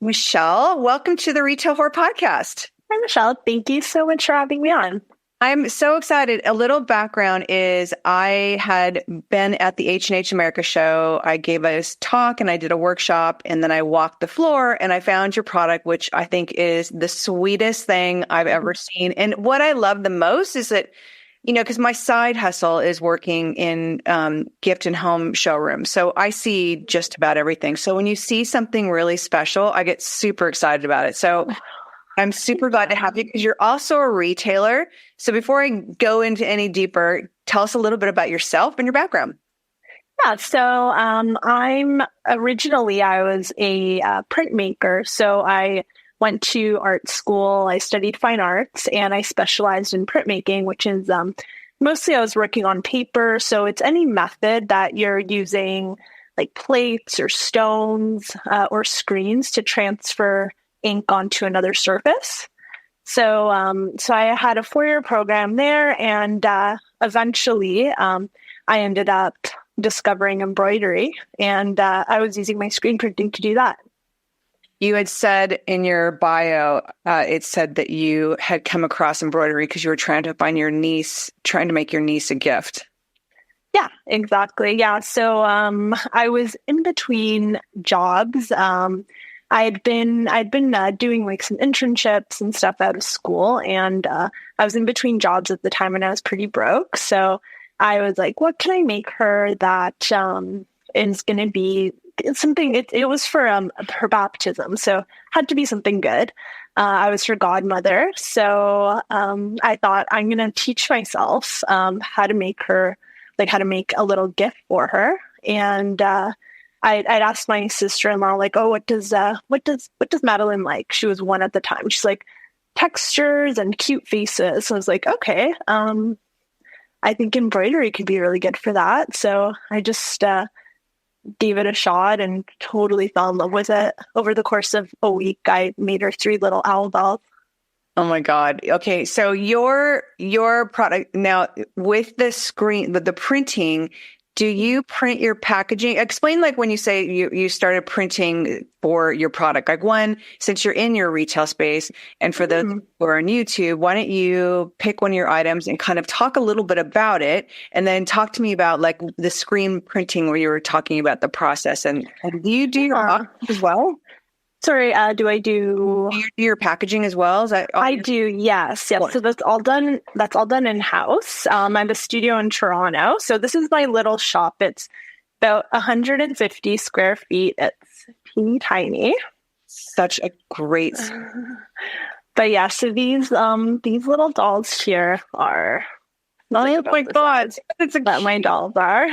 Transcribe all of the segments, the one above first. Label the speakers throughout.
Speaker 1: Michelle, welcome to the Retail Whore Podcast.
Speaker 2: Hi, Michelle. Thank you so much for having me on.
Speaker 1: I'm so excited. A little background is I had been at the H&H America show. I gave a talk and I did a workshop, and then I walked the floor and I found your product, which I think is the sweetest thing I've ever seen. And what I love the most is that, because my side hustle is working in gift and home showrooms. So I see just about everything. So when you see something really special, I get super excited about it. So I'm super glad to have you because you're also a retailer. So before I go into any deeper, tell us a little bit about yourself and your background.
Speaker 2: Yeah, so I was a printmaker. So I went to art school, I studied fine arts, and I specialized in printmaking, which is mostly I was working on paper. So it's any method that you're using, like plates or stones or screens to transfer ink onto another surface. So I had a 4-year program there, and eventually I ended up discovering embroidery, and I was using my screen printing to do that.
Speaker 1: You had said in your bio, it said that you had come across embroidery because you were trying to make your niece a gift.
Speaker 2: Yeah, exactly. Yeah. So I was in between jobs. I'd been doing like some internships and stuff out of school, and I was in between jobs at the time, and I was pretty broke. So I was like, what can I make her that is going to be something? It was for her baptism, so had to be something good. I was her godmother, so I thought I'm going to teach myself how to make a little gift for her, and I'd asked my sister-in-law, like, oh, what does Madeleine like? She was 1 at the time. She's like, textures and cute faces. So I was like, okay, I think embroidery could be really good for that. So I just gave it a shot and totally fell in love with it. Over the course of a week, I made her 3 little owl bells.
Speaker 1: Oh my God. Okay. So your product now with the screen, with the printing, do you print your packaging? Explain, like, when you say you started printing for your product, like, one, since you're in your retail space, and for those who are on YouTube, why don't you pick one of your items and kind of talk a little bit about it, and then talk to me about like the screen printing where you were talking about the process, and do you do your as well?
Speaker 2: Sorry, do I do
Speaker 1: your packaging as well? Is that
Speaker 2: I do, yes. Yep. So that's all done in-house. I have a studio in Toronto. So this is my little shop. It's about 150 square feet. It's teeny tiny.
Speaker 1: Such a great
Speaker 2: But yeah, so these little dolls here are
Speaker 1: oh my God.
Speaker 2: It's what my dolls are.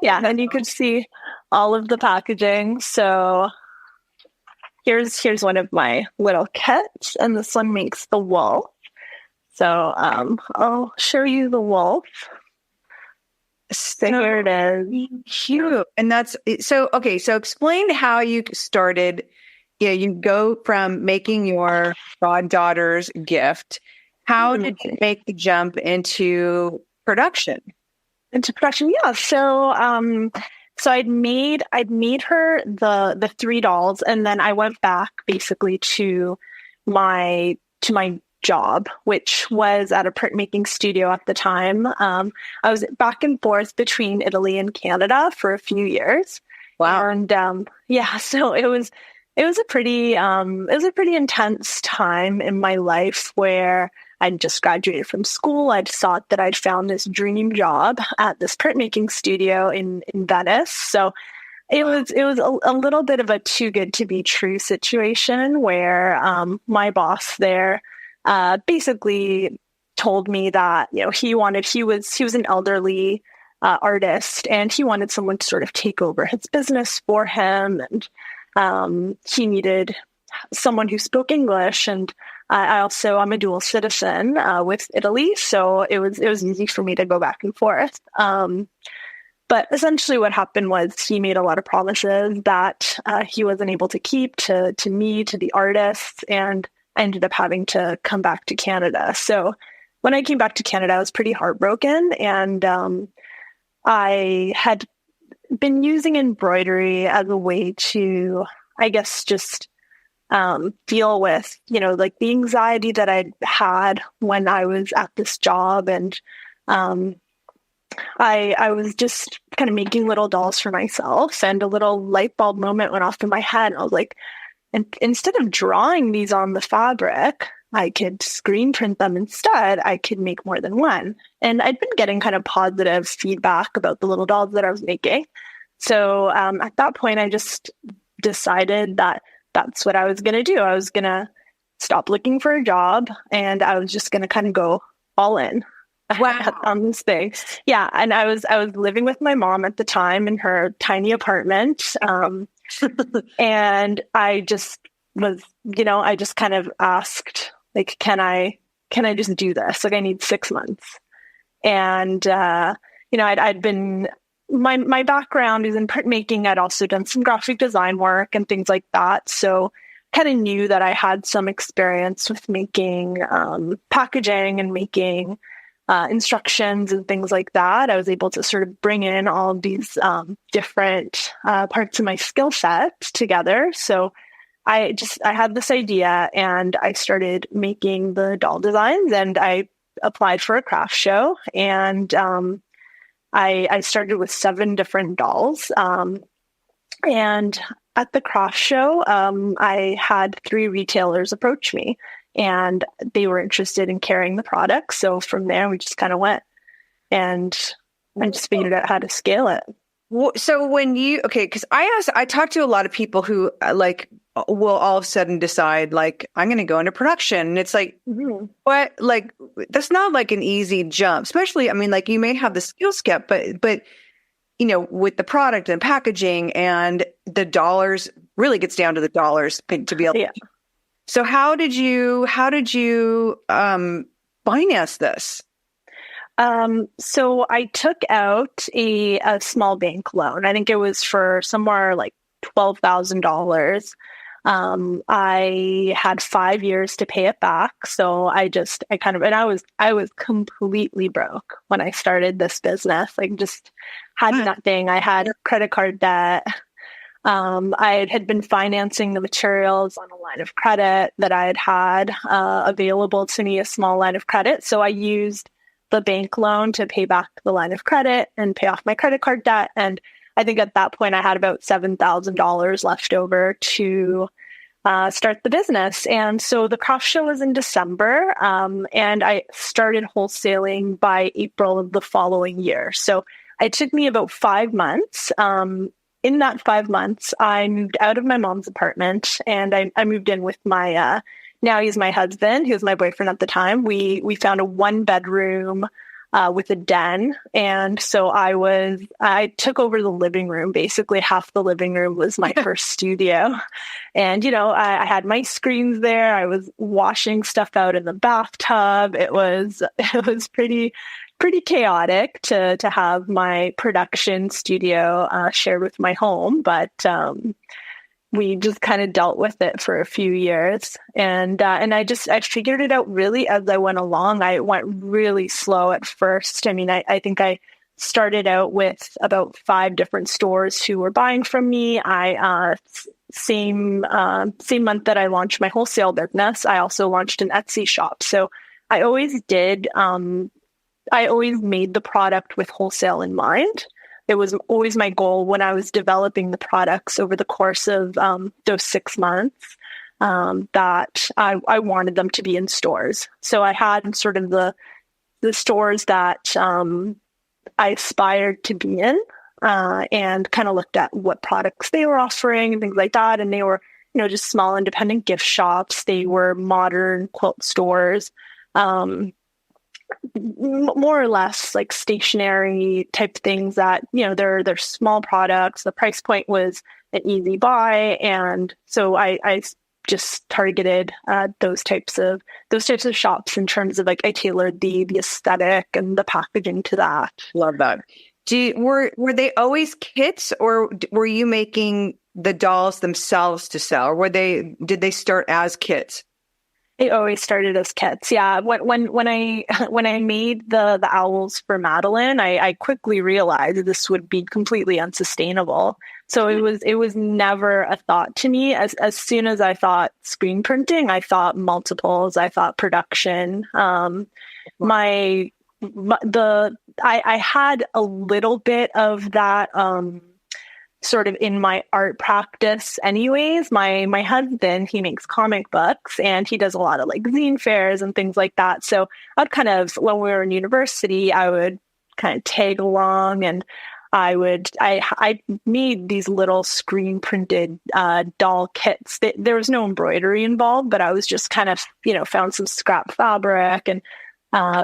Speaker 2: Yeah, and you could see all of the packaging. So here's one of my little kits, and this one makes the wolf. So I'll show you the wolf. So here it is.
Speaker 1: Cute. And that's so okay. So explain how you started. Yeah, you go from making your goddaughter's gift. How did you make the jump into production?
Speaker 2: Yeah. So I'd made her the 3 dolls, and then I went back basically to my job, which was at a printmaking studio at the time. I was back and forth between Italy and Canada for a few years.
Speaker 1: Wow.
Speaker 2: And so it was a pretty intense time in my life where I'd just graduated from school. I'd thought that I'd found this dream job at this printmaking studio in Venice. So it was a little bit of a too good to be true situation where my boss there basically told me that he was an elderly artist, and he wanted someone to sort of take over his business for him, and he needed someone who spoke English, and I'm a dual citizen with Italy, so it was easy for me to go back and forth. But essentially what happened was he made a lot of promises that he wasn't able to keep to me, to the artists, and I ended up having to come back to Canada. So when I came back to Canada, I was pretty heartbroken, and I had been using embroidery as a way to I guess, just deal with, like the anxiety that I'd had when I was at this job. And I was just kind of making little dolls for myself, and a little light bulb moment went off in my head. And I was like, and instead of drawing these on the fabric, I could screen print them instead. I could make more than one. And I'd been getting kind of positive feedback about the little dolls that I was making. So at that point, I just decided that that's what I was going to do. I was going to stop looking for a job, and I was just going to kind of go all in.
Speaker 1: Wow.
Speaker 2: On this thing. Yeah. And I was living with my mom at the time in her tiny apartment. And I just was, I just kind of asked, like, can I just do this? Like, I need 6 months. And, I'd been, my background is in printmaking. I'd also done some graphic design work and things like that. So kind of knew that I had some experience with making packaging and making instructions and things like that. I was able to sort of bring in all of these different parts of my skill set together. So I had this idea, and I started making the doll designs, and I applied for a craft show, and I started with 7 different dolls. And at the craft show, I had 3 retailers approach me, and they were interested in carrying the product. So from there, we just kind of went, and I just figured out how to scale it.
Speaker 1: So when because I talked to a lot of people who will all of a sudden decide, like, I'm going to go into production. And it's like, what? Like, that's not like an easy jump, especially, I mean, like, you may have the skill set, but with the product and packaging and the dollars, really gets down to the dollars to be able to. So how did you finance this?
Speaker 2: So I took out a small bank loan. I think it was for somewhere like $12,000. I had 5 years to pay it back. So I was completely broke when I started this business. Like, just had nothing. I had credit card debt. I had been financing the materials on a line of credit that I had available to me, a small line of credit. So I used the bank loan to pay back the line of credit and pay off my credit card debt. And I think at that point I had about $7,000 left over to start the business. And so the craft show was in December, and I started wholesaling by April of the following year. So it took me about 5 months. In that 5 months, I moved out of my mom's apartment, and I moved in with my, now he's my husband, he was my boyfriend at the time. We found a 1-bedroom with a den. And so I took over the living room. Basically, half the living room was my first studio. And, I had my screens there. I was washing stuff out in the bathtub. It was pretty chaotic to have my production studio shared with my home, but we just kind of dealt with it for a few years, and I figured it out really as I went along. I went really slow at first. I mean, I think I started out with about 5 different stores who were buying from me. Same month that I launched my wholesale business, I also launched an Etsy shop. So I always did. I always made the product with wholesale in mind. It was always my goal when I was developing the products over the course of those 6 months that I wanted them to be in stores. So I had sort of the stores that I aspired to be in, and kind of looked at what products they were offering and things like that. And they were, just small independent gift shops. They were modern quilt stores. More or less like stationary type things that, they're small products. The price point was an easy buy. And so I just targeted those types of shops in terms of, like, I tailored the aesthetic and the packaging to that.
Speaker 1: Love that. Were they always kits, or were you making the dolls themselves to sell, or did they start as kits?
Speaker 2: It always started as kits. Yeah. When I made the owls for Madeleine, I quickly realized this would be completely unsustainable. So it was never a thought to me. As soon as I thought screen printing, I thought multiples, I thought production. I had a little bit of that sort of in my art practice anyways. My husband, he makes comic books and he does a lot of like zine fairs and things like that. So I'd kind of, when we were in university, I would kind of tag along, and I made these little screen printed doll kits. There was no embroidery involved, but I was just kind of, found some scrap fabric and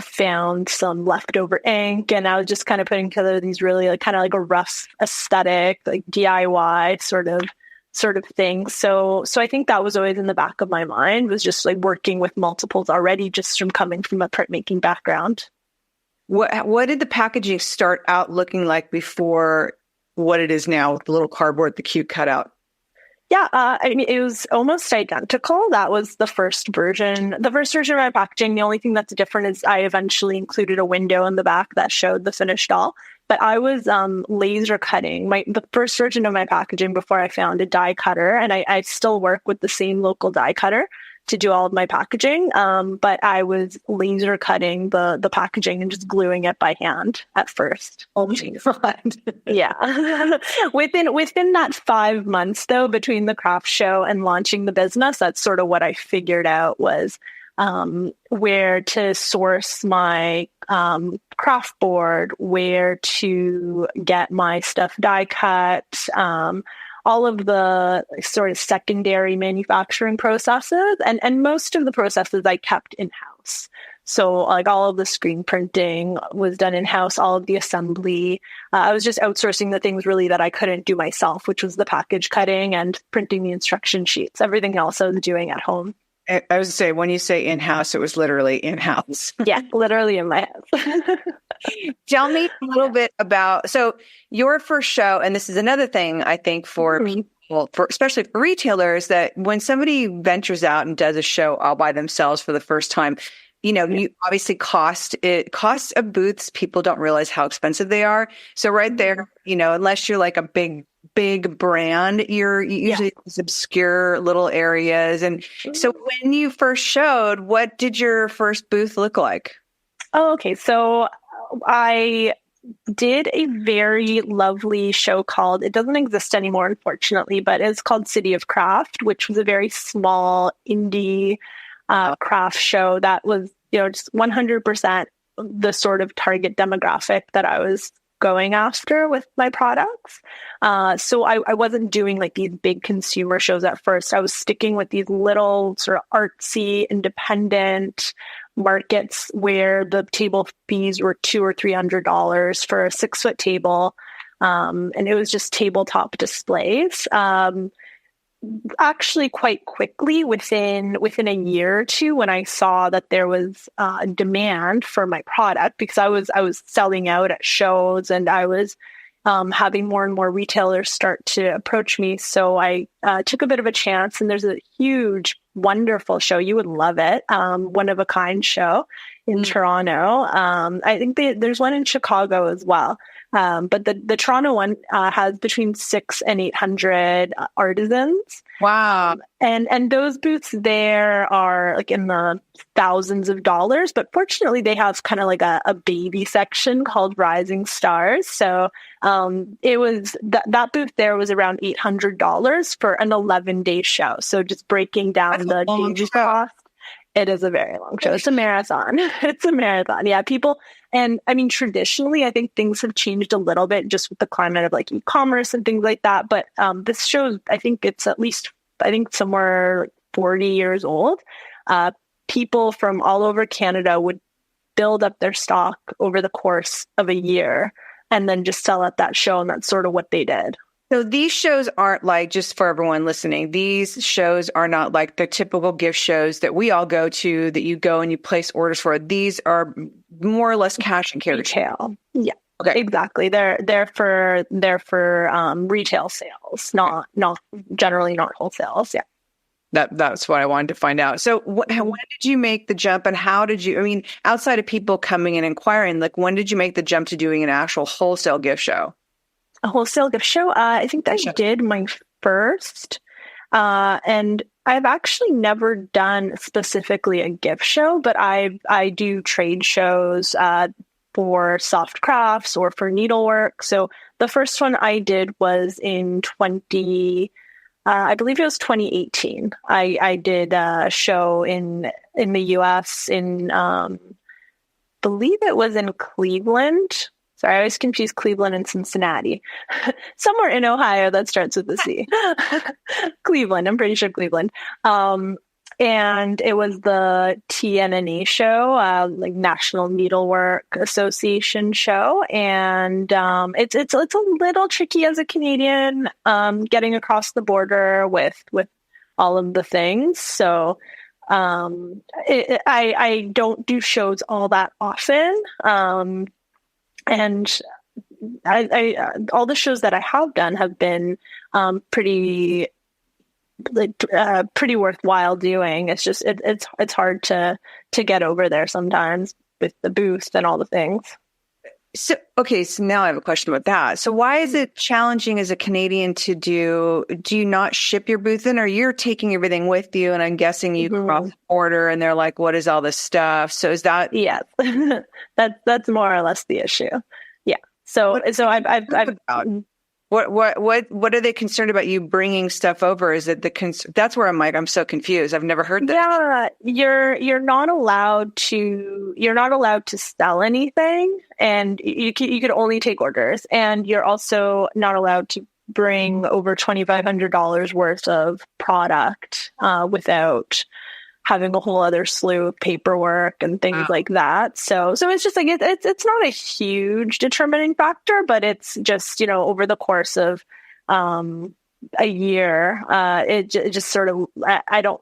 Speaker 2: found some leftover ink, and I was just kind of putting together these really like kind of like a rough aesthetic, like DIY sort of thing. So I think that was always in the back of my mind, was just like working with multiples already, just from coming from a printmaking background.
Speaker 1: What did the packaging start out looking like before what it is now with the little cardboard, the cute cutout?
Speaker 2: Yeah, I mean, it was almost identical. That was the first version. The first version of my packaging, the only thing that's different is I eventually included a window in the back that showed the finished doll. But I was laser cutting the first version of my packaging before I found a die cutter. And I still work with the same local die cutter to do all of my packaging. But I was laser cutting the packaging and just gluing it by hand at first.
Speaker 1: Oh my God.
Speaker 2: Yeah. Within that 5 months though, between the craft show and launching the business, that's sort of what I figured out was where to source my craft board, where to get my stuff die cut, all of the sort of secondary manufacturing processes, and most of the processes I kept in-house. So like all of the screen printing was done in-house, all of the assembly. I was just outsourcing the things really that I couldn't do myself, which was the package cutting and printing the instruction sheets. Everything else I was doing at home.
Speaker 1: I was going to say, when you say in-house, it was literally in-house.
Speaker 2: Yeah, literally in my house.
Speaker 1: Tell me a little bit about, so your first show, and this is another thing I think for people, especially for retailers, that when somebody ventures out and does a show all by themselves for the first time, you obviously costs of booths, people don't realize how expensive they are. So right there, unless you're like a big brand, you're usually these obscure little areas. And so when you first showed, what did your first booth look like?
Speaker 2: Oh, okay. So I did a very lovely show called, it doesn't exist anymore, unfortunately, but it's called City of Craft, which was a very small indie craft show that was, just 100% the sort of target demographic that I was going after with my products. So I wasn't doing like these big consumer shows at first. I was sticking with these little sort of artsy, independent markets where the table fees were $200 or $300 for a 6-foot table. And it was just tabletop displays. Actually quite quickly within a year or two, when I saw that there was demand for my product, because I was selling out at shows and I was having more and more retailers start to approach me. So I took a bit of a chance, and there's a huge, wonderful show. You would love it. One of a kind show in Toronto. I think there's one in Chicago as well. But the Toronto one has between 600 and 800 artisans.
Speaker 1: Wow.
Speaker 2: And those booths there are like in the thousands of dollars, but fortunately they have kind of like a baby section called Rising Stars. So it was that booth there was around $800 for an 11-day show. So just breaking down the daily cost. It is a very long show. It's a marathon. It's a marathon. Yeah, people. And I mean, traditionally, I think things have changed a little bit just with the climate of like e-commerce and things like that. But this show, I think it's at least, somewhere like 40 years old. People from all over Canada would build up their stock over the course of a year and then just sell at that show. And that's sort of what they did.
Speaker 1: So these shows aren't like, just for everyone listening, these shows are not like the typical gift shows that we all go to, that you go and you place orders for. These are more or less cash and carry.
Speaker 2: Retail. Yeah.
Speaker 1: Okay.
Speaker 2: Exactly. They're for retail sales, not generally not wholesales. Yeah.
Speaker 1: That's what I wanted to find out. So when did you make the jump, and how did you, I mean, outside of people coming and inquiring, like when did you make the jump to doing an actual wholesale gift show?
Speaker 2: A wholesale gift show. I think I did my first, and I've actually never done specifically a gift show, but I do trade shows for soft crafts or for needlework. So the first one I did was in I believe it was 2018. I did a show in the US in believe it was in Cleveland. Sorry, I always confuse Cleveland and Cincinnati. Somewhere in Ohio that starts with a C. Cleveland, I'm pretty sure Cleveland. And it was the TNNE show, like National Needlework Association show. And it's a little tricky as a Canadian, getting across the border with all of the things. So I don't do shows all that often. And I all the shows that I have done have been pretty worthwhile doing. It's just it's hard to get over there sometimes with the booth and all the things.
Speaker 1: So now I have a question about that. So why is it challenging as a Canadian to do you not ship your booth in, or you're taking everything with you? And I'm guessing you cross border and they're like, what is all this stuff? So is that?
Speaker 2: Yeah, that's more or less the issue. Yeah. So I've
Speaker 1: what are they concerned about you bringing stuff over? Is it that's where I'm like, I'm so confused. I've never heard that.
Speaker 2: Yeah, you're not allowed to sell anything, and you could only take orders, and you're also not allowed to bring over $2,500 worth of product without having a whole other slew of paperwork and things like that. So it's just like, it's not a huge determining factor, but it's just, over the course of a year, it just sort of,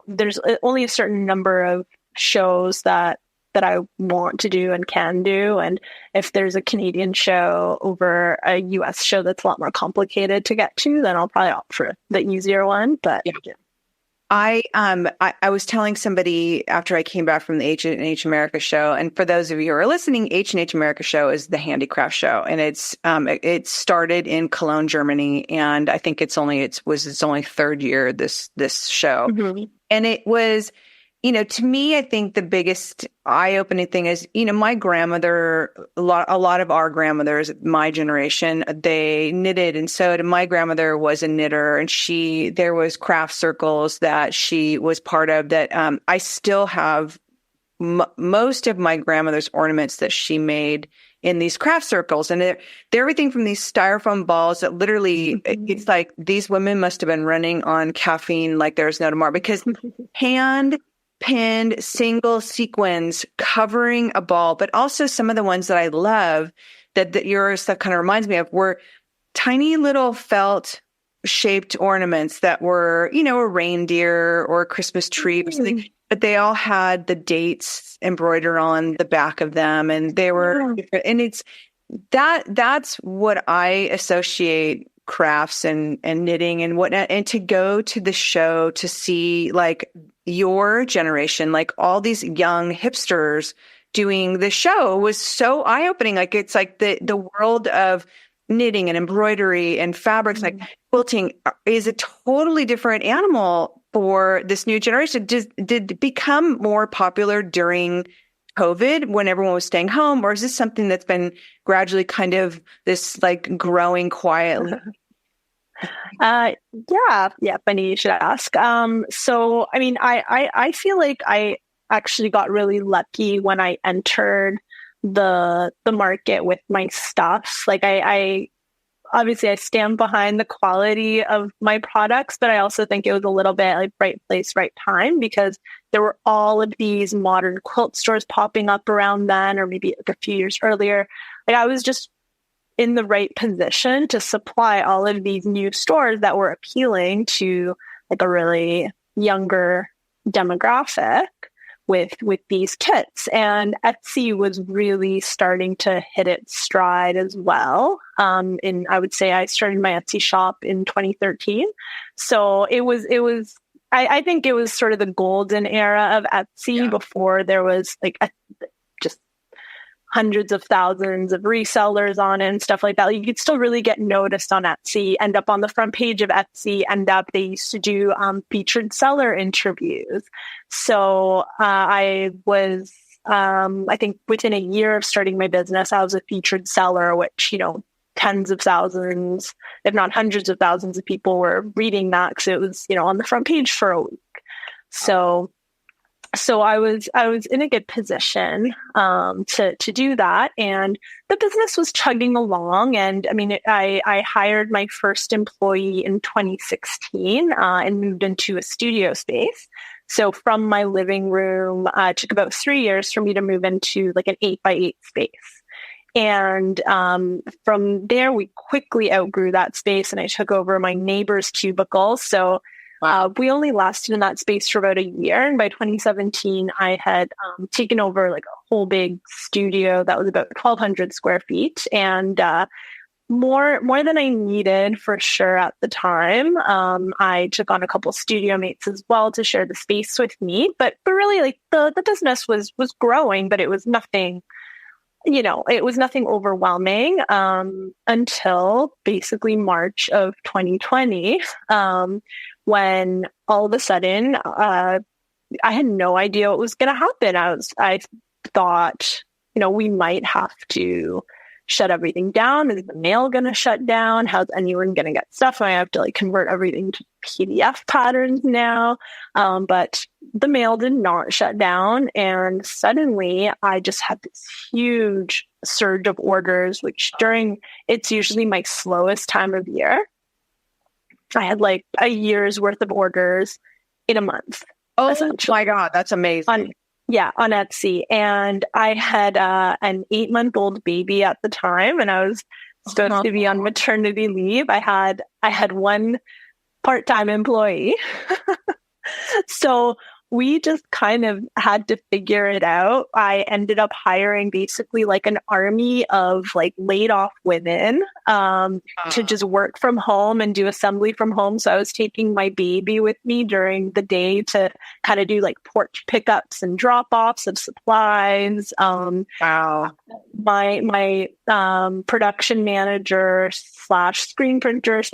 Speaker 2: there's only a certain number of shows that I want to do and can do. And if there's a Canadian show over a US show that's a lot more complicated to get to, then I'll probably opt for the easier one. But yeah.
Speaker 1: I was telling somebody after I came back from the H&H America show, and for those of you who are listening, H&H America show is the handicraft show, and it started in Cologne, Germany, and I think it's only third year this show, and it was. To me, I think the biggest eye-opening thing is, my grandmother, a lot of our grandmothers, my generation, they knitted and sewed. And my grandmother was a knitter, and there was craft circles that she was part of that. I still have most of my grandmother's ornaments that she made in these craft circles. And they're everything from these styrofoam balls that literally, it's like these women must have been running on caffeine like there's no tomorrow, because hand-pinned single sequins covering a ball, but also some of the ones that I love that your stuff kind of reminds me of were tiny little felt shaped ornaments that were, a reindeer or a Christmas tree or something, but they all had the dates embroidered on the back of them, and they were different. And it's that's what I associate crafts and knitting and whatnot. And to go to the show to see like your generation, like all these young hipsters doing the show was so eye-opening. Like it's like the world of knitting and embroidery and fabrics, like quilting is a totally different animal for this new generation. Did it become more popular during COVID when everyone was staying home, or is this something that's been gradually kind of this like growing quietly?
Speaker 2: Yeah, funny you should ask. So, I mean, I feel like I actually got really lucky when I entered the market with my stuff. Like I obviously I stand behind the quality of my products, but I also think it was a little bit like right place, right time, because there were all of these modern quilt stores popping up around then, or maybe like a few years earlier. Like I was just in the right position to supply all of these new stores that were appealing to like a really younger demographic with these kits. And Etsy was really starting to hit its stride as well. And I would say I started my Etsy shop in 2013. So it was I think it was sort of the golden era of Etsy before there was like just hundreds of thousands of resellers on it and stuff like that. You could still really get noticed on Etsy, end up on the front page of Etsy, they used to do featured seller interviews. So I was, I think within a year of starting my business, I was a featured seller, which, tens of thousands, if not hundreds of thousands of people were reading that because it was, on the front page for a week. So I was in a good position to do that, and the business was chugging along. And I mean, I hired my first employee in 2016 and moved into a studio space. So from my living room, it took about 3 years for me to move into like an 8x8 space. And from there, we quickly outgrew that space, and I took over my neighbor's cubicle. So we only lasted in that space for about a year. And by 2017, I had taken over like a whole big studio that was about 1,200 square feet, and more than I needed for sure at the time. I took on a couple studio mates as well to share the space with me. But really, like the business was growing, but it was nothing. It was nothing overwhelming until basically March of 2020, when all of a sudden I had no idea what was going to happen. I thought, we might have to shut everything down. Is the mail going to shut down? How's anyone going to get stuff? I have to like convert everything to PDF patterns now. But the mail did not shut down. And suddenly I just had this huge surge of orders, which it's usually my slowest time of year. I had like a year's worth of orders in a month.
Speaker 1: Oh my God, that's amazing.
Speaker 2: On Etsy. And I had an 8-month-old baby at the time, and I was supposed to be on maternity leave. I had one part-time employee. So we just kind of had to figure it out. I ended up hiring basically like an army of like laid off women to just work from home and do assembly from home. So I was taking my baby with me during the day to kind of do like porch pickups and drop offs of supplies.
Speaker 1: Wow.
Speaker 2: My production manager / screen printer /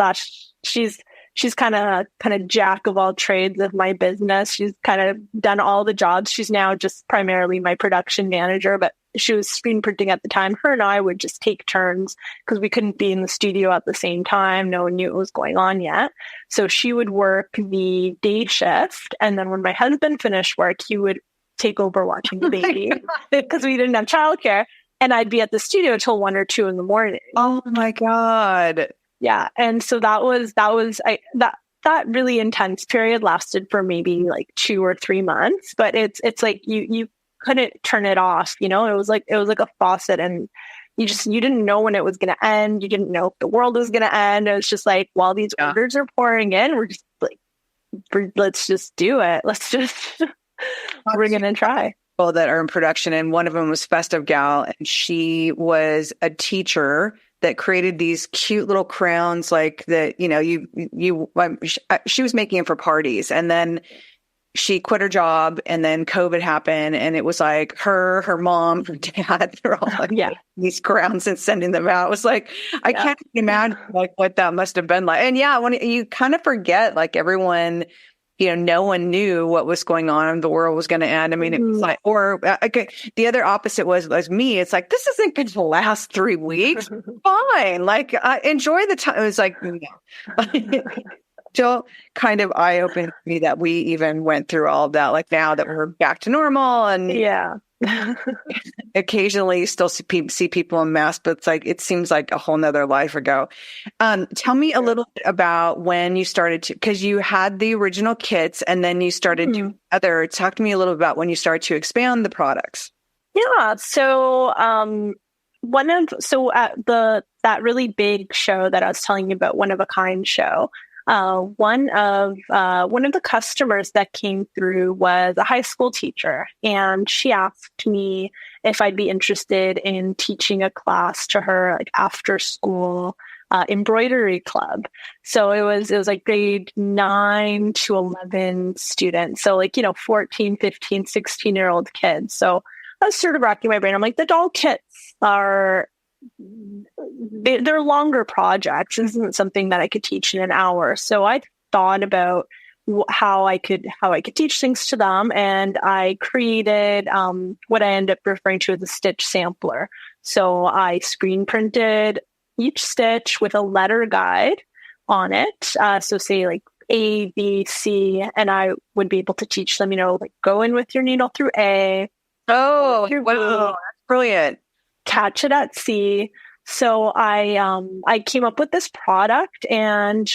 Speaker 2: she's kind of jack of all trades of my business. She's kind of done all the jobs. She's now just primarily my production manager, but she was screen printing at the time. Her and I would just take turns because we couldn't be in the studio at the same time. No one knew what was going on yet. So she would work the day shift. And then when my husband finished work, he would take over watching the baby because we didn't have childcare. And I'd be at the studio till 1 or 2 in the morning.
Speaker 1: Oh my God.
Speaker 2: Yeah. And so that really intense period lasted for maybe like 2 or 3 months, but it's like you couldn't turn it off. It was like a faucet, and you didn't know when it was going to end. You didn't know if the world was going to end. It was just like, while these orders are pouring in, we're just like, let's just do it. We're going to try.
Speaker 1: People that are in production, and one of them was Festive Gal, and she was a teacher that created these cute little crowns, like that, she was making them for parties. And then she quit her job, and then COVID happened, and it was like her mom, her dad, they're all like these crowns and sending them out. It was like, I can't imagine like what that must have been like. And when you kind of forget, like everyone, no one knew what was going on and the world was going to end. I mean, it was like, or the other opposite was me. It's like, this isn't going to last 3 weeks. Fine. Like, enjoy the time. It was like, still kind of eye-opening to me that we even went through all of that. Like now that we're back to normal, and occasionally still see people in masks, but it's like, it seems like a whole nother life ago. Tell me a little bit about when you started to, because you had the original kits and then you started doing other. Talk to me a little about when you started to expand the products.
Speaker 2: Yeah. So, at that really big show that I was telling you about, One of a Kind show, one of the customers that came through was a high school teacher, and she asked me if I'd be interested in teaching a class to her, like after school embroidery club. So it was like grade 9 to 11 students. So like, 14, 15, 16-year-old kids. So was sort of racking my brain. I'm like, the doll kits they're longer projects. This isn't something that I could teach in an hour. So I thought about how I could teach things to them, and I created what I ended up referring to as a stitch sampler. So I screen printed each stitch with a letter guide on it. So say like A, B, C, and I would be able to teach them, like go in with your needle through A.
Speaker 1: Oh, wow, that's brilliant.
Speaker 2: Catch it at C. So I came up with this product, and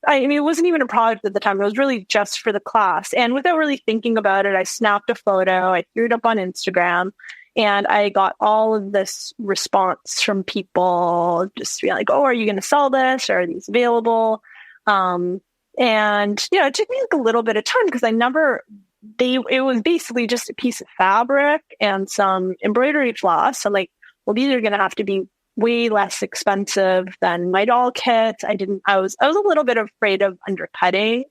Speaker 2: it wasn't even a product at the time. It was really just for the class. And without really thinking about it, I snapped a photo, I threw it up on Instagram, and I got all of this response from people just being like, oh, are you going to sell this? Or are these available? And, it took me like a little bit of time because it was basically just a piece of fabric and some embroidery floss. So like, well, these are going to have to be way less expensive than my doll kits. I was a little bit afraid of undercutting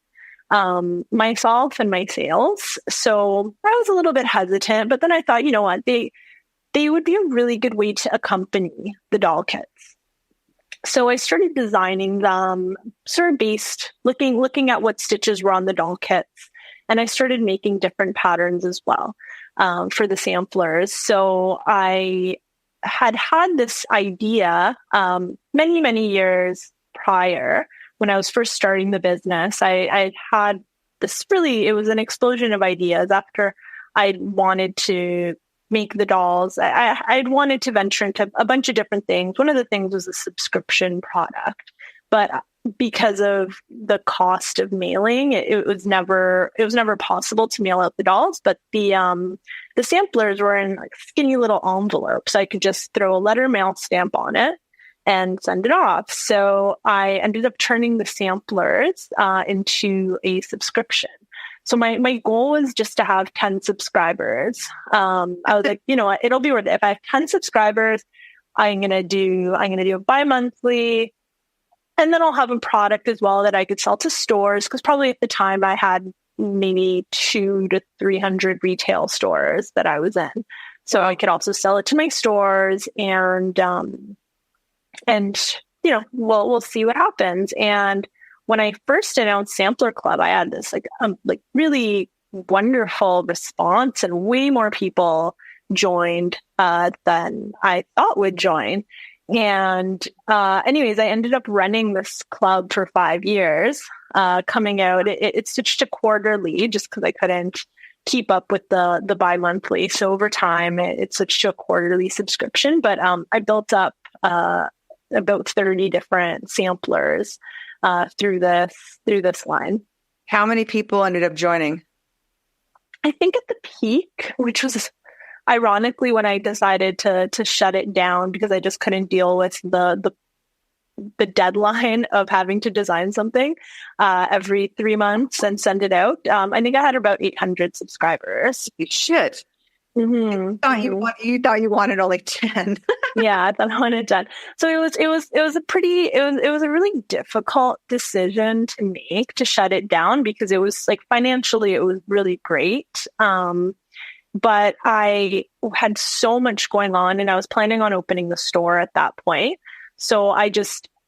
Speaker 2: myself and my sales. So I was a little bit hesitant, but then I thought, you know what, they would be a really good way to accompany the doll kits. So I started designing them sort of based, looking at what stitches were on the doll kits. And I started making different patterns as well for the samplers. So I had this idea many, many years prior when I was first starting the business. I had this it was an explosion of ideas after I wanted to make the dolls. I'd wanted to venture into a bunch of different things. One of the things was a subscription product, but because of the cost of mailing, it was never possible to mail out the dolls. But the samplers were in like skinny little envelopes. I could just throw a letter mail stamp on it and send it off. So I ended up turning the samplers into a subscription. So my goal was just to have 10 subscribers. I was like, you know what, it'll be worth it. If I have 10 subscribers, I'm gonna do a bi-monthly. And then I'll have a product as well that I could sell to stores, because probably at the time I had maybe 200 to 300 retail stores that I was in. So I could also sell it to my stores, and we'll see what happens. And when I first announced Sampler Club, I had this like really wonderful response, and way more people joined than I thought would join. And anyways, I ended up running this club for 5 years. Coming out, it switched to quarterly just because I couldn't keep up with the bi-monthly. So over time, it switched to a quarterly subscription. But I built up about 30 different samplers through this line.
Speaker 1: How many people ended up joining?
Speaker 2: I think at the peak, which was ironically when I decided to shut it down because I just couldn't deal with the deadline of having to design something every 3 months and send it out. I think I had about 800 subscribers.
Speaker 1: Shit.
Speaker 2: Mm-hmm.
Speaker 1: You thought you wanted only 10.
Speaker 2: Yeah, I thought I wanted 10. So it was a really difficult decision to make, to shut it down, because it was like financially it was really great. But I had so much going on, and I was planning on opening the store at that point. So I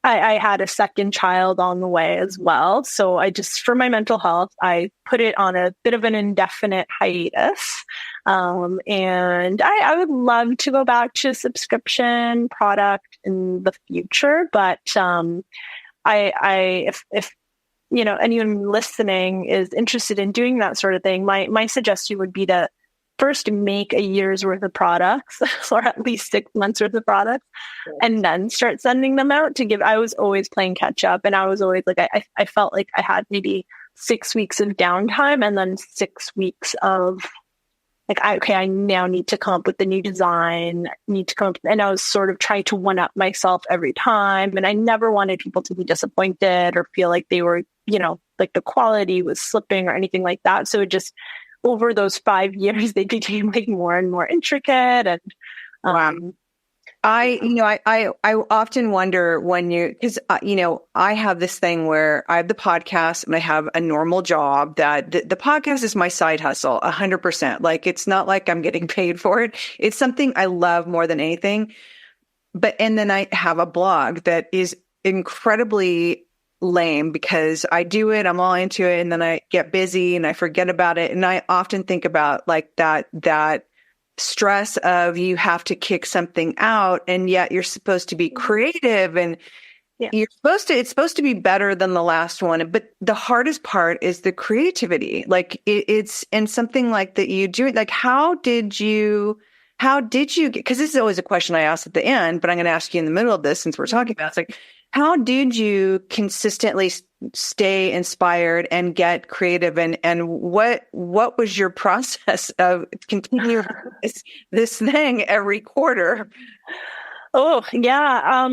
Speaker 2: had a second child on the way as well. So for my mental health, I put it on a bit of an indefinite hiatus. And I would love to go back to a subscription product in the future. But if anyone listening is interested in doing that sort of thing, my suggestion would be to first make a year's worth of products, or at least 6 months worth of products, and then start sending them out I was always playing catch up, and I was always like, I felt like I had maybe 6 weeks of downtime and then 6 weeks of like, I now need to come up with the new design, and I was sort of trying to one up myself every time. And I never wanted people to be disappointed or feel like they were, like the quality was slipping or anything like that. So it just, over those 5 years, they became like more and more intricate. And
Speaker 1: wow. I often wonder when because I have this thing where I have the podcast and I have a normal job that the podcast is my side hustle, 100%. Like, it's not like I'm getting paid for it. It's something I love more than anything. And then I have a blog that is incredibly lame because I do it, I'm all into it, and then I get busy and I forget about it. And I often think about like that stress of you have to kick something out, and yet you're supposed to be creative, and it's supposed to be better than the last one. But the hardest part is the creativity. Like it's and something like that you do. Like how did you get, because this is always a question I ask at the end, but I'm going to ask you in the middle of this since we're talking about it. It's like, how did you consistently stay inspired and get creative? And what was your process of continuing this thing every quarter?
Speaker 2: Oh, yeah.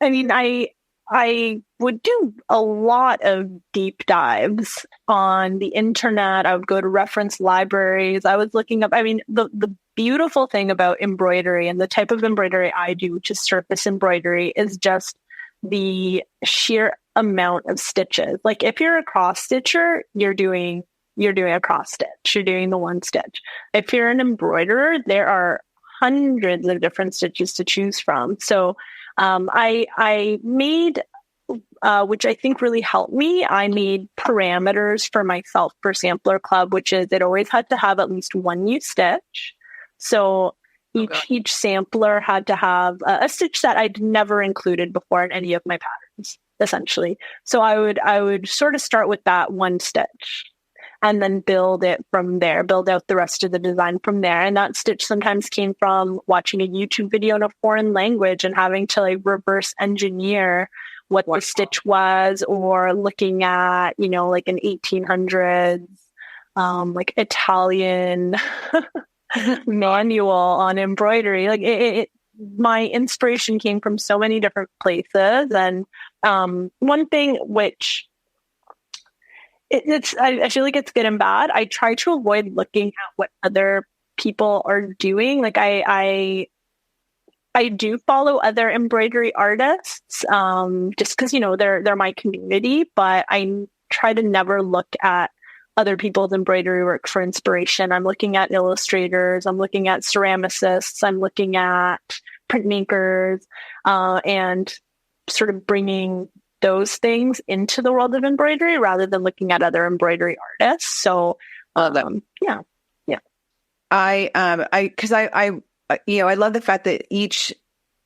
Speaker 2: I mean, I would do a lot of deep dives on the internet. I would go to reference libraries. I was looking up, I mean, the beautiful thing about embroidery and the type of embroidery I do, which is surface embroidery, is just the sheer amount of stitches. Like if you're a cross stitcher, you're doing a cross stitch. You're doing the one stitch. If you're an embroiderer, there are hundreds of different stitches to choose from. So I made, which I think really helped me, I made parameters for myself for Sampler Club, which is it always had to have at least one new stitch. So each sampler had to have a stitch that I'd never included before in any of my patterns, essentially. So I would sort of start with that one stitch and then build it from there, build out the rest of the design from there. And that stitch sometimes came from watching a YouTube video in a foreign language and having to like reverse engineer what the stitch was, or looking at, like an 1800s, like Italian manual on embroidery. Like my inspiration came from so many different places. And one thing which I feel like it's good and bad. I try to avoid looking at what other people are doing. Like I do follow other embroidery artists, just because they're my community. But I try to never look at other people's embroidery work for inspiration. I'm looking at illustrators, I'm looking at ceramicists, I'm looking at printmakers, and sort of bringing those things into the world of embroidery rather than looking at other embroidery artists. So, yeah. I love the fact that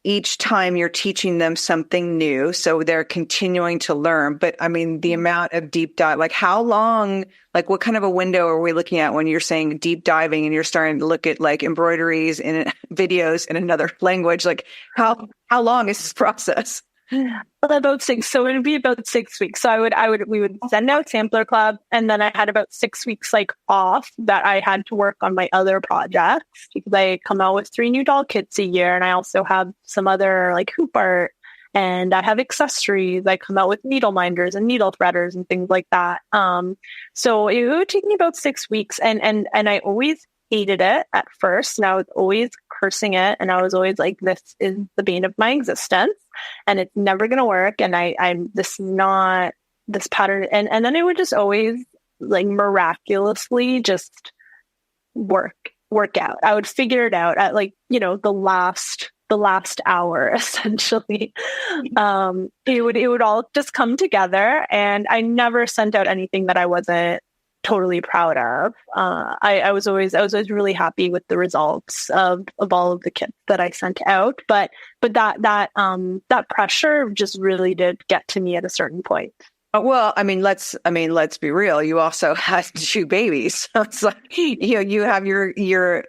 Speaker 2: each time you're teaching them something new, so they're continuing to learn. But I mean, the amount of deep dive, like how long, like what kind of a window are we looking at when you're saying deep diving and you're starting to look at like embroideries and videos in another language? Like how long is this process? About 6. So it would be about 6 weeks. So we would send out Sampler Club, and then I had about 6 weeks like off that I had to work on my other projects, because I come out with 3 new doll kits a year, and I also have some other like hoop art, and I have accessories. I come out with needle minders and needle threaders and things like that. So it would take me about 6 weeks, and I always hated it at first, and I was always cursing it, and I was always like, this is the bane of my existence and it's never going to work, and this is not this pattern, and then it would just always like miraculously just work out. I would figure it out at like the last hour, essentially. It would all just come together, and I never sent out anything that I wasn't totally proud of. I was always really happy with the results of all of the kits that I sent out, but that pressure just really did get to me at a certain point.
Speaker 1: Well, let's be real. You also had 2 babies, so it's like you have your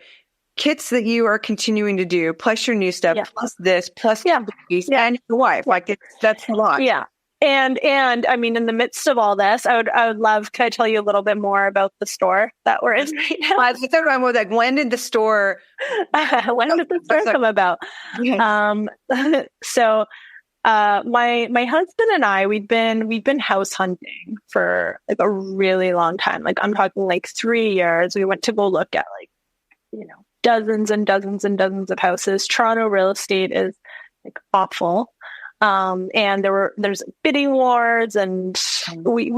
Speaker 1: kits that you are continuing to do, plus your new stuff, plus this, plus babies, and your wife. Like that's a lot.
Speaker 2: Yeah. And I mean, in the midst of all this, I would love, could I tell you a little bit more about the store that we're in right now?
Speaker 1: I was like, when did the store
Speaker 2: come about? Yes. So my husband and I, we've been house hunting for like a really long time. Like I'm talking like 3 years. We went to go look at like, dozens and dozens and dozens of houses. Toronto real estate is like awful. And there's bidding wars, and we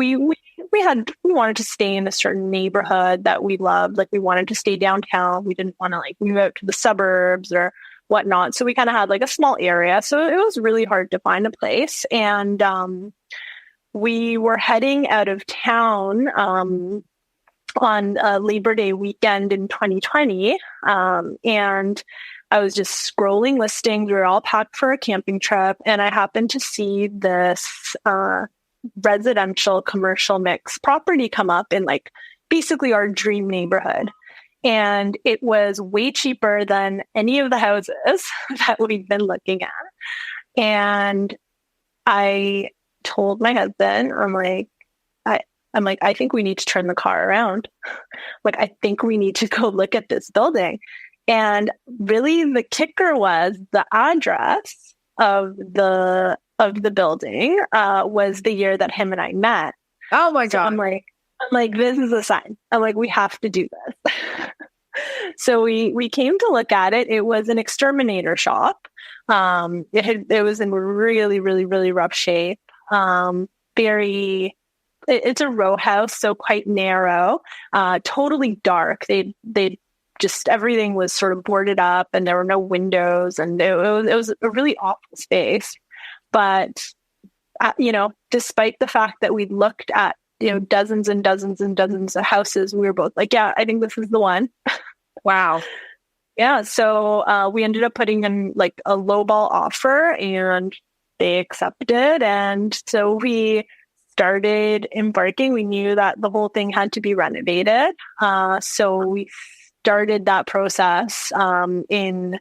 Speaker 2: wanted to stay in a certain neighborhood that we loved. Like we wanted to stay downtown. We didn't want to like move out to the suburbs or whatnot. So we kind of had like a small area. So it was really hard to find a place. And we were heading out of town on Labor Day weekend in 2020. And I was just scrolling listings. We were all packed for a camping trip. And I happened to see this residential commercial mix property come up in like basically our dream neighborhood. And it was way cheaper than any of the houses that we've been looking at. And I told my husband, I think we need to turn the car around. Like, I think we need to go look at this building. And really the kicker was the address of the building was the year that him and I met.
Speaker 1: Oh my God.
Speaker 2: I'm like, this is a sign. I'm like, we have to do this. So we came to look at it. It was an exterminator shop. It was in really, really, really rough shape. It's a row house, so quite narrow, totally dark. They just, everything was sort of boarded up and there were no windows, and it was a really awful space. But, despite the fact that we looked at, dozens and dozens and dozens of houses, we were both like, yeah, I think this is the one.
Speaker 1: Wow.
Speaker 2: Yeah. So we ended up putting in like a lowball offer, and they accepted. And so we started embarking. We knew that the whole thing had to be renovated. So we started that process in,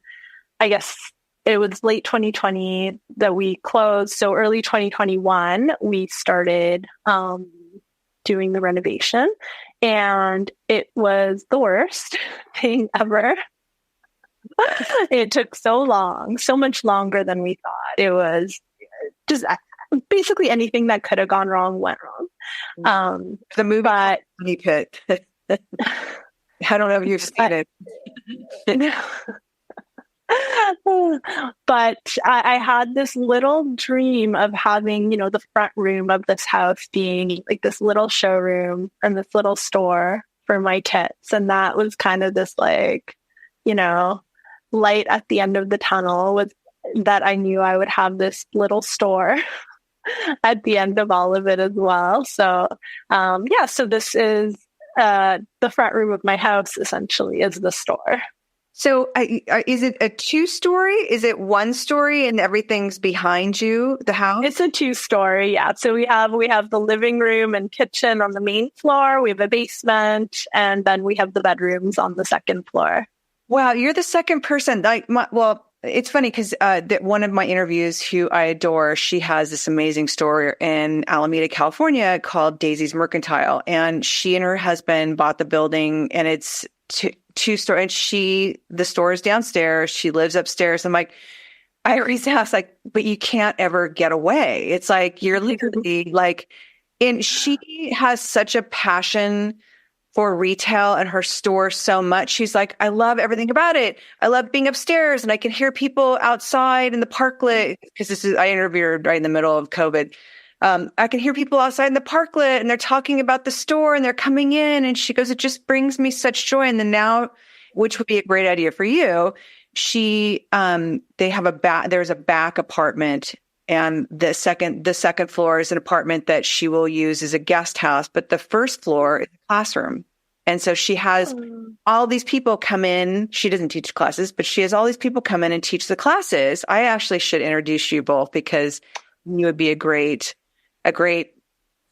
Speaker 2: I guess it was late 2020 that we closed. So early 2021, we started doing the renovation, and it was the worst thing ever. It took so long, so much longer than we thought. It was just basically anything that could have gone wrong went wrong.
Speaker 1: The movie Money Pit. I don't know if you've seen it.
Speaker 2: But I had this little dream of having, the front room of this house being like this little showroom and this little store for my kits. And that was kind of this like, light at the end of the tunnel, was that I knew I would have this little store at the end of all of it as well. So, so this is the front room of my house, essentially, is the store.
Speaker 1: So is it a 2-story? Is it 1-story and everything's behind you, the house?
Speaker 2: It's a 2-story, yeah. So we have the living room and kitchen on the main floor. We have a basement, and then we have the bedrooms on the second floor.
Speaker 1: Wow, you're the second person. It's funny because one of my interviews, who I adore, she has this amazing store in Alameda, California called Daisy's Mercantile. And she and her husband bought the building, and it's 2-story. And the store is downstairs. She lives upstairs. I'm like, I always ask, like, but you can't ever get away. It's like, you're literally like, and she has such a passion for retail and her store so much. She's like, I love everything about it. I love being upstairs, and I can hear people outside in the parklet, because I interviewed her right in the middle of COVID. I can hear people outside in the parklet, and they're talking about the store, and they're coming in. And she goes, it just brings me such joy. And then now, which would be a great idea for you, they have there's a back apartment, and the second floor is an apartment that she will use as a guest house, but the first floor is a classroom. And so she has all these people come in. She doesn't teach classes, but she has all these people come in and teach the classes. I actually should introduce you both, because you would be a great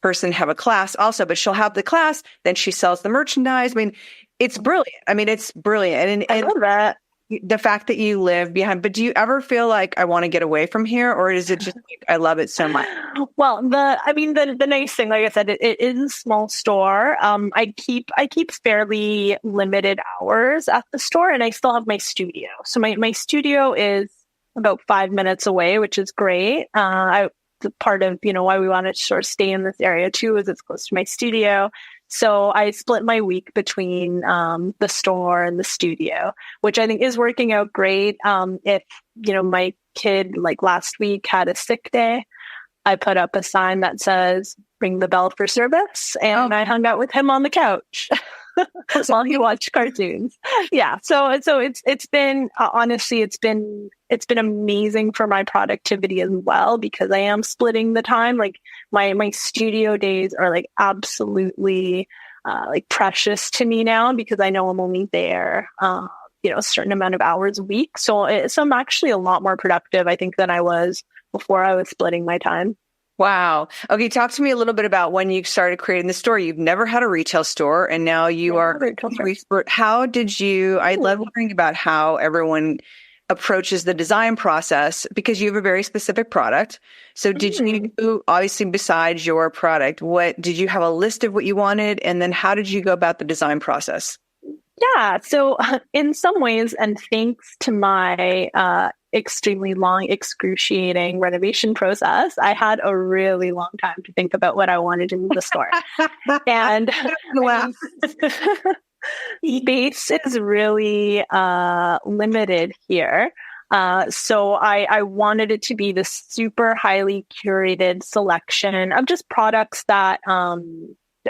Speaker 1: person to have a class also. But she'll have the class, then she sells the merchandise. I mean, it's brilliant. And
Speaker 2: I love that.
Speaker 1: The fact that you live behind, but do you ever feel like, I want to get away from here, or is it just like, I love it so much?
Speaker 2: Well, the nice thing, like I said, it is a small store. I keep fairly limited hours at the store, and I still have my studio. So my studio is about 5 minutes away, which is great. Part of, why we wanted to sort of stay in this area too, is it's close to my studio. So I split my week between the store and the studio, which I think is working out great. If, my kid like last week had a sick day, I put up a sign that says, "Ring the bell for service." And I hung out with him on the couch while he watched cartoons. Yeah. So it's been, honestly, it's been amazing for my productivity as well, because I am splitting the time. Like my studio days are like absolutely like precious to me now, because I know I'm only there, a certain amount of hours a week. So I'm actually a lot more productive, I think, than I was before I was splitting my time.
Speaker 1: Wow. Okay. Talk to me a little bit about when you started creating the store. You've never had a retail store, and now you are. How did you, I love learning about how everyone approaches the design process, because you have a very specific product. So did you, obviously besides your product, what did you have a list of what you wanted? And then how did you go about the design process?
Speaker 2: Yeah. So in some ways, and thanks to my extremely long, excruciating renovation process, I had a really long time to think about what I wanted in the store. And space is really limited here. So I wanted it to be this super highly curated selection of just products that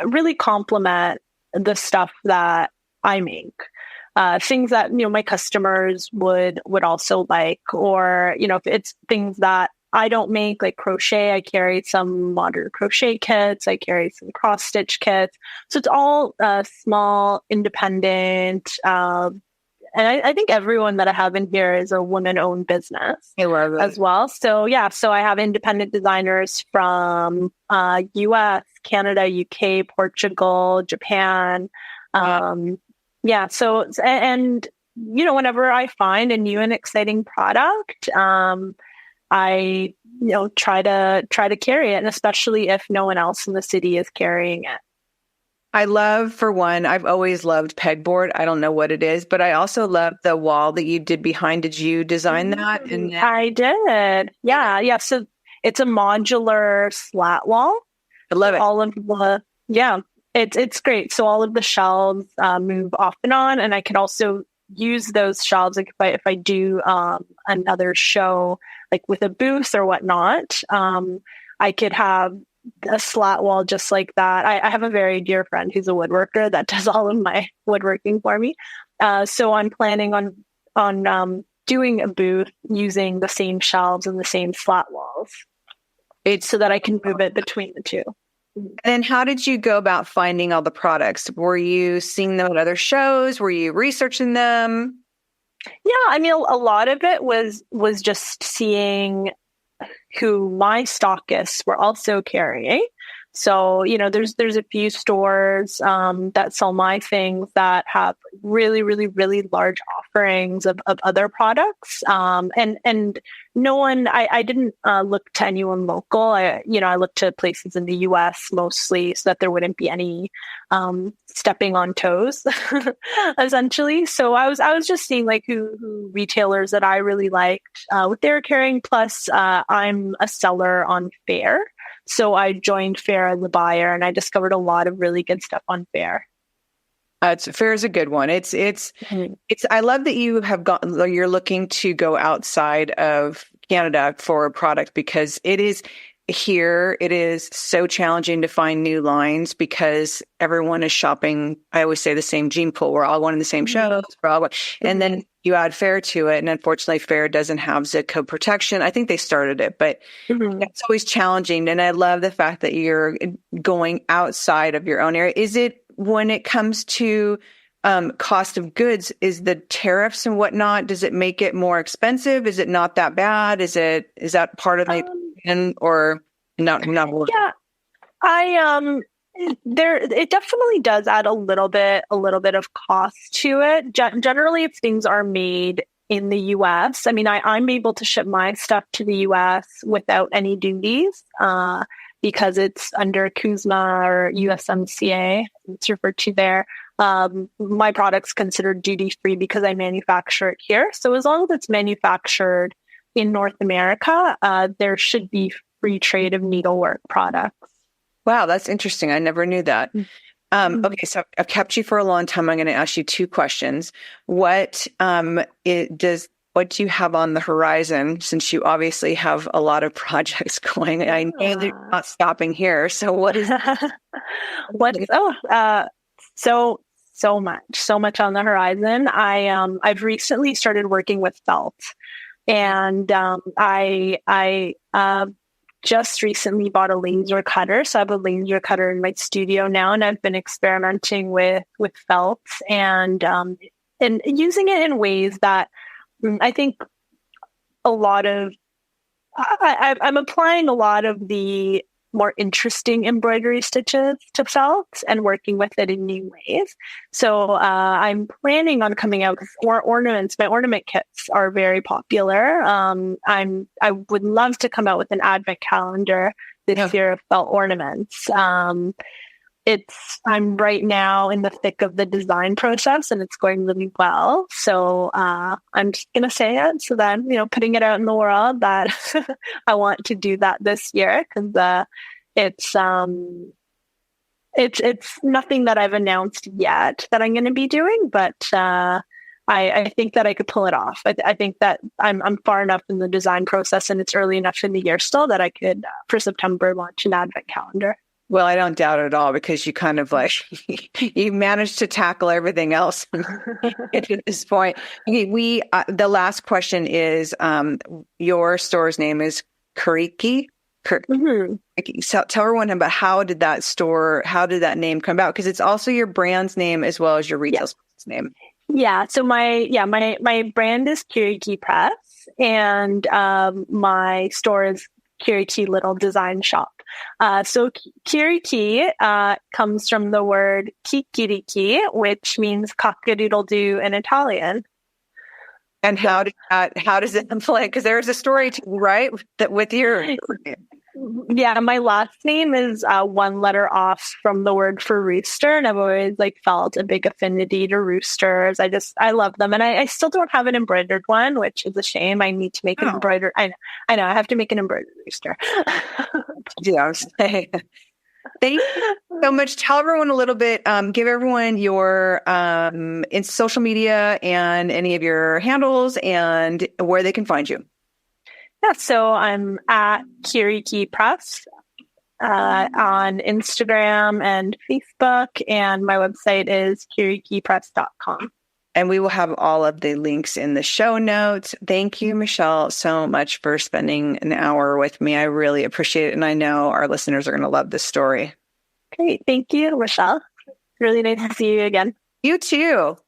Speaker 2: really complement the stuff that I make. Things that, my customers would also like, or, if it's things that I don't make, like crochet, I carry some modern crochet kits, I carry some cross stitch kits. So it's all small, independent. And I think everyone that I have in here is a woman-owned business as well. So yeah, so I have independent designers from US, Canada, UK, Portugal, Japan. Yeah. So, and, whenever I find a new and exciting product, I, try to carry it. And especially if no one else in the city is carrying it.
Speaker 1: I love, for one, I've always loved pegboard. I don't know what it is, but I also love the wall that you did behind. Did you design that? And
Speaker 2: I did. Yeah. Yeah. So it's a modular slat wall.
Speaker 1: I love it.
Speaker 2: All of the, yeah. It's great. So all of the shelves move off and on, and I could also use those shelves like if I do another show, like with a booth or whatnot. I could have a slat wall just like that. I have a very dear friend who's a woodworker that does all of my woodworking for me. So I'm planning on doing a booth using the same shelves and the same slat walls. It's so that I can move it between the two.
Speaker 1: And then how did you go about finding all the products? Were you seeing them at other shows? Were you researching them?
Speaker 2: Yeah, I mean, a lot of it was just seeing who my stockists were also carrying. So, there's a few stores that sell my things that have really, really, really large offerings of other products. And no one, I didn't look to anyone local. I looked to places in the US mostly, so that there wouldn't be any stepping on toes, essentially. So I was just seeing like who retailers that I really liked, what they were carrying. Plus, I'm a seller on Faire. So I joined Faire as a buyer, and I discovered a lot of really good stuff on Faire.
Speaker 1: Faire is a good one. It's. I love that you're looking to go outside of Canada for a product, because it is so challenging to find new lines, because everyone is shopping. I always say the same gene pool. We're all going to the same shows. And then you add Faire to it, and unfortunately, Faire doesn't have zip code protection. I think they started it, but it's always challenging. And I love the fact that you're going outside of your own area. Is it, when it comes to cost of goods, is the tariffs and whatnot, does it make it more expensive? Is it not that bad? Is that part of the or not?
Speaker 2: Yeah, it definitely does add a little bit of cost to it. Generally, if things are made in the US, I mean, I'm able to ship my stuff to the US without any duties, because it's under CUSMA or USMCA, it's referred to there. My product's considered duty-free because I manufacture it here. So as long as it's manufactured in North America, there should be free trade of needlework products.
Speaker 1: Wow, that's interesting. I never knew that. Okay, so I've kept you for a long time. I'm going to ask you two questions. What do you have on the horizon, since you obviously have a lot of projects going? I know that you're not stopping here. So what is
Speaker 2: so much on the horizon. I've recently started working with felt, and I just recently bought a laser cutter. So I have a laser cutter in my studio now, and I've been experimenting with felt and using it in ways that I think I'm applying a lot of the more interesting embroidery stitches to felt and working with it in new ways. So I'm planning on coming out with ornaments. My ornament kits are very popular. I would love to come out with an advent calendar this year of felt ornaments. I'm right now in the thick of the design process, and it's going really well. So I'm just gonna say it, so that putting it out in the world that I want to do that this year, because it's nothing that I've announced yet that I'm going to be doing, but I think that I could pull it off. I think that I'm far enough in the design process, and it's early enough in the year still that I could for September launch an advent calendar.
Speaker 1: Well, I don't doubt it at all, because you kind of you managed to tackle everything else at this point. Okay, the last question is, your store's name is Kiriki. So tell everyone about how did that name come about? Because it's also your brand's name as well as your retail space's name.
Speaker 2: Yeah. So my brand is Kiriki Press, and my store is Kiriki Little Design Shop. So Kiriki comes from the word kikiriki, which means cock-a-doodle-doo in Italian.
Speaker 1: And how does it play? Because there's a story too, right? That with your
Speaker 2: my last name is one letter off from the word for rooster, and I've always felt a big affinity to roosters. I love them, and I still don't have an embroidered one, which is a shame. I need to make an embroidered. I know I have to make an embroidered rooster.
Speaker 1: Yeah. Thank you so much. Tell everyone a little bit, give everyone your in social media and any of your handles and where they can find you.
Speaker 2: Yeah, so I'm at Kiriki Press on Instagram and Facebook, and my website is kirikipress.com.
Speaker 1: And we will have all of the links in the show notes. Thank you, Michelle, so much for spending an hour with me. I really appreciate it. And I know our listeners are going to love this story.
Speaker 2: Great. Thank you, Michelle. Really nice to see you again.
Speaker 1: You too.